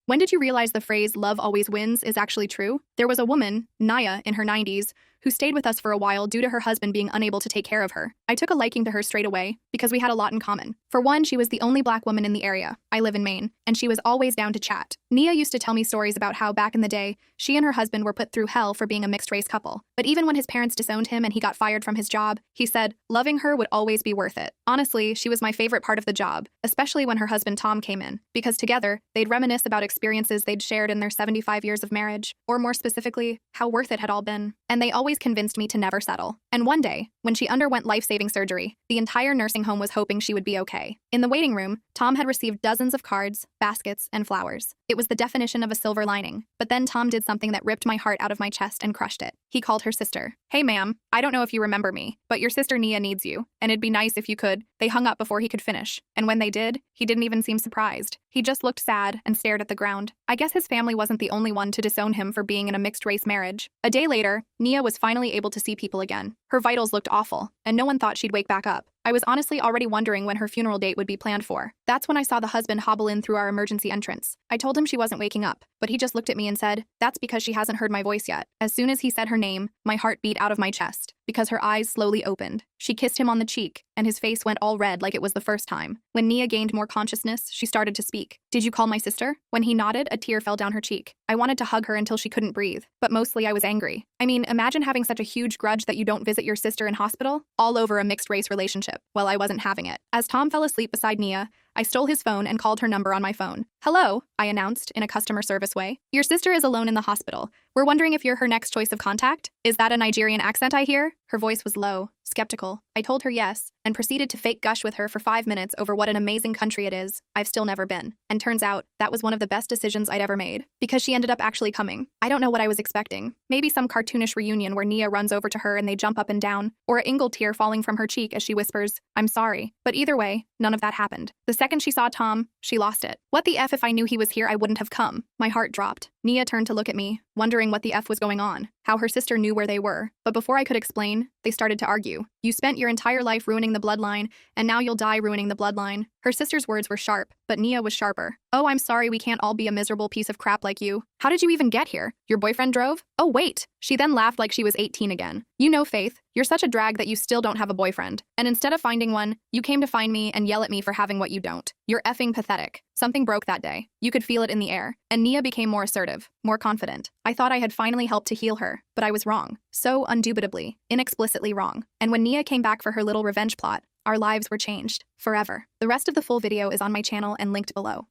When did you realize the phrase love always wins is actually true? There was a woman, Naya, in her 90s, who stayed with us for a while due to her husband being unable to take care of her. I took a liking to her straight away because we had a lot in common. For one, she was the only black woman in the area. I live in Maine, and she was always down to chat. Nia used to tell me stories about how back in the day, she and her husband were put through hell for being a mixed-race couple. But even when his parents disowned him and he got fired from his job, he said, loving her would always be worth it. Honestly, she was my favorite part of the job, especially when her husband Tom came in, because together, they'd reminisce about experiences they'd shared in their 75 years of marriage, or more specifically, how worth it had all been. And they always convinced me to never settle. And one day, when she underwent life-saving surgery, the entire nursing home was hoping she would be okay. In the waiting room, Tom had received dozens of cards, baskets, and flowers. It was the definition of a silver lining. But then Tom did something that ripped my heart out of my chest and crushed it. He called her sister. Hey ma'am, I don't know if you remember me, but your sister Nia needs you, and it'd be nice if you could. They hung up before he could finish, and when they did, he didn't even seem surprised. He just looked sad and stared at the ground. I guess his family wasn't the only one to disown him for being in a mixed-race marriage. A day later, Nia was finally able to see people again. Her vitals looked awful, and no one thought she'd wake back up. I was honestly already wondering when her funeral date would be planned for. That's when I saw the husband hobble in through our emergency entrance. I told him she wasn't waking up, but he just looked at me and said, "That's because she hasn't heard my voice yet." As soon as he said her name, my heart beat out of my chest, because her eyes slowly opened. She kissed him on the cheek, and his face went all red like it was the first time. When Nia gained more consciousness, she started to speak. "Did you call my sister?" When he nodded, a tear fell down her cheek. I wanted to hug her until she couldn't breathe, but mostly I was angry. I mean, imagine having such a huge grudge that you don't visit your sister in hospital, all over a mixed-race relationship. Well, I wasn't having it. As Tom fell asleep beside Nia, I stole his phone and called her number on my phone. "Hello," I announced in a customer service way. "Your sister is alone in the hospital. We're wondering if you're her next choice of contact. Is that a Nigerian accent I hear?" Her voice was low, skeptical. I told her yes, and proceeded to fake gush with her for 5 minutes over what an amazing country it is I've still never been. And turns out, that was one of the best decisions I'd ever made, because she ended up actually coming. I don't know what I was expecting. Maybe some cartoonish reunion where Nia runs over to her and they jump up and down, or a Ingle tear falling from her cheek as she whispers, "I'm sorry." But either way, none of that happened. The second she saw Tom, she lost it. What the F if I knew he was here, I wouldn't have come. My heart dropped. Nia turned to look at me, wondering what the F was going on, how her sister knew where they were. But before I could explain, they started to argue. "You spent your entire life ruining the bloodline, and now you'll die ruining the bloodline." Her sister's words were sharp, but Nia was sharper. "Oh, I'm sorry, we can't all be a miserable piece of crap like you. How did you even get here? Your boyfriend drove?" "Oh, wait." She then laughed like she was 18 again. "You know, Faith, you're such a drag that you still don't have a boyfriend. And instead of finding one, you came to find me and yell at me for having what you don't. You're effing pathetic." Something broke that day. You could feel it in the air. And Nia became more assertive, more confident. I thought I had finally helped to heal her, but I was wrong. So indubitably, inexplicitly wrong. And when Nia came back for her little revenge plot, our lives were changed. Forever. The rest of the full video is on my channel and linked below.